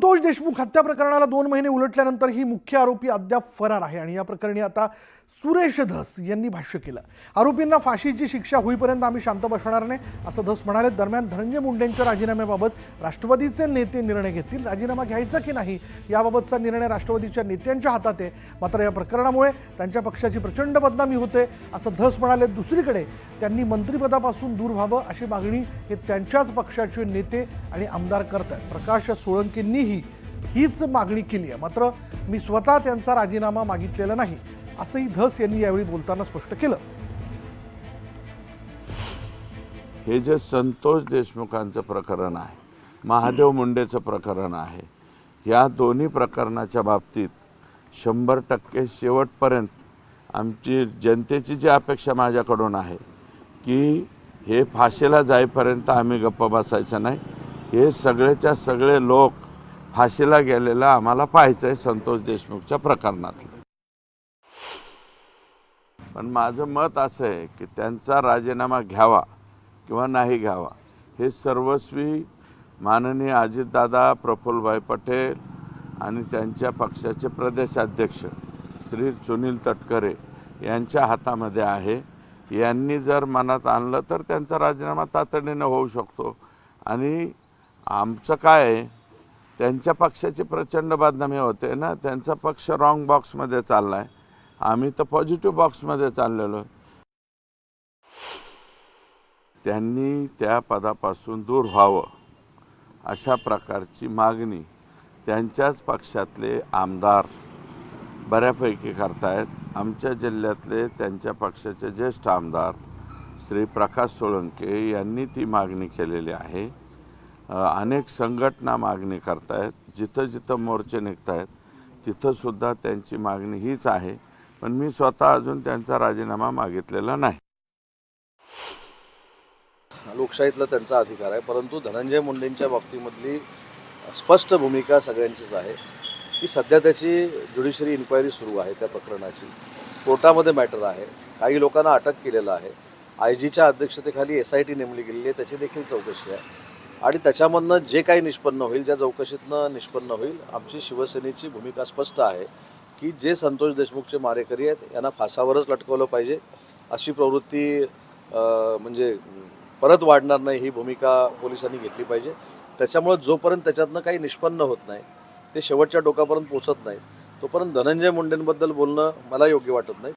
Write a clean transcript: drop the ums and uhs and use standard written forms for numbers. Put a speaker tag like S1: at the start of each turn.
S1: संतोष देशमुख हत्या प्रकरणाला 2 महिने उलटल्यानंतर ही मुख्य आरोपी अद्याप फरार आहे आणि या प्रकरणी आता सुरेश धस यांनी भाष्य केलं। आरोपींना फाशीची शिक्षा होईपर्यंत आम्ही शांत बसणार नाही असं धस म्हणाले। दरम्यान धनंजय मुंडेंच्या राजीनाम्याबाबत राष्ट्रवादीचे नेते निर्णय घेतील। राजीनामा घ्यायचा की नाही याबाबतचा निर्णय राष्ट्रवादीच्या नेत्यांच्या हातात आहे। मात्र या प्रकरणामुळे त्यांच्या पक्षाची प्रचंड बदनामी होते असं धस म्हणाले। दुसरीकडे त्यांनी मंत्रिपदापासून दूर व्हावं अशी मागणी हे त्यांच्याच पक्षाचे नेते आणि आमदार करतात। प्रकाश सोळंकेंनीही हीच मागणी केली आहे। मात्र मी स्वतः त्यांचा राजीनामा मागितलेला नाही असंही धस यांनी यावेळी बोलताना स्पष्ट केलं।
S2: हे जे संतोष देशमुखांचं प्रकरण आहे, महादेव मुंडेचं प्रकरण आहे, या दोन्ही प्रकरणाच्या बाबतीत 100% शेवटपर्यंत आमची जनतेची जी अपेक्षा माझ्याकडून आहे की हे फाशीला जाईपर्यंत आम्ही गप्प बसायचं नाही। हे सगळेच्या सगळे लोक फाशीला गेलेला आम्हाला पाहायचं आहे संतोष देशमुखच्या प्रकरणातलं। पण माझं मत असं आहे की त्यांचा राजीनामा घ्यावा किंवा नाही घ्यावा हे सर्वस्वी माननीय अजितदादा, प्रफुल्लभाई पटेल आणि त्यांच्या पक्षाचे प्रदेशाध्यक्ष श्री सुनील तटकरे यांच्या हातामध्ये आहे। यांनी जर मनात आणलं तर त्यांचा राजीनामा तातडीने होऊ शकतो। आणि आमचं काय आहे, त्यांच्या पक्षाची प्रचंड बदनामी होते ना। त्यांचा पक्ष रॉंग बॉक्समध्ये चालला आहे, आम्ही तर पॉझिटिव्ह बॉक्समध्ये चाललेलो आहे। त्यांनी त्या पदापासून दूर व्हावं अशा प्रकारची मागणी त्यांच्याच पक्षातले आमदार बऱ्यापैकी करतायत। आमच्या जिल्ह्यातले त्यांच्या पक्षाचे ज्येष्ठ आमदार श्री प्रकाश सोळंके यांनी ती मागणी केलेली आहे। अनेक संघटना मागणी करतायत, जिथं जिथं मोर्चे निघतायत तिथंसुद्धा त्यांची मागणी हीच आहे। पण मी स्वतः अजून त्यांचा राजीनामा मागितलेला नाही।
S3: लोकशाहीतला त्यांचा अधिकार आहे, परंतु धनंजय मुंडेंच्या बाबतीमधली स्पष्ट भूमिका सगळ्यांचीच आहे की सध्या त्याची ज्युडिशरी इन्क्वायरी सुरू आहे। त्या प्रकरणाची कोर्टामध्ये मॅटर आहे। काही लोकांना अटक केलेलं आहे। आयजीच्या अध्यक्षतेखाली SIT नेमली गेलेली आहे, त्याची देखील चौकशी आहे। आणि त्याच्यामधनं जे काही निष्पन्न होईल, ज्या चौकशीतनं निष्पन्न होईल, आमची शिवसेनेची भूमिका स्पष्ट आहे की जे संतोष देशमुखचे मारेकरी आहेत यांना फासावरच लटकवलं पाहिजे। अशी प्रवृत्ती म्हणजे परत वाढणार नाही ही भूमिका पोलिसांनी घेतली पाहिजे। त्याच्यामुळे जोपर्यंत त्याच्यातनं काही निष्पन्न होत नाही, ते शेवटच्या टोकापर्यंत पोहोचत नाही, तोपर्यंत धनंजय मुंडेंबद्दल बोलणं मला योग्य वाटत नाही।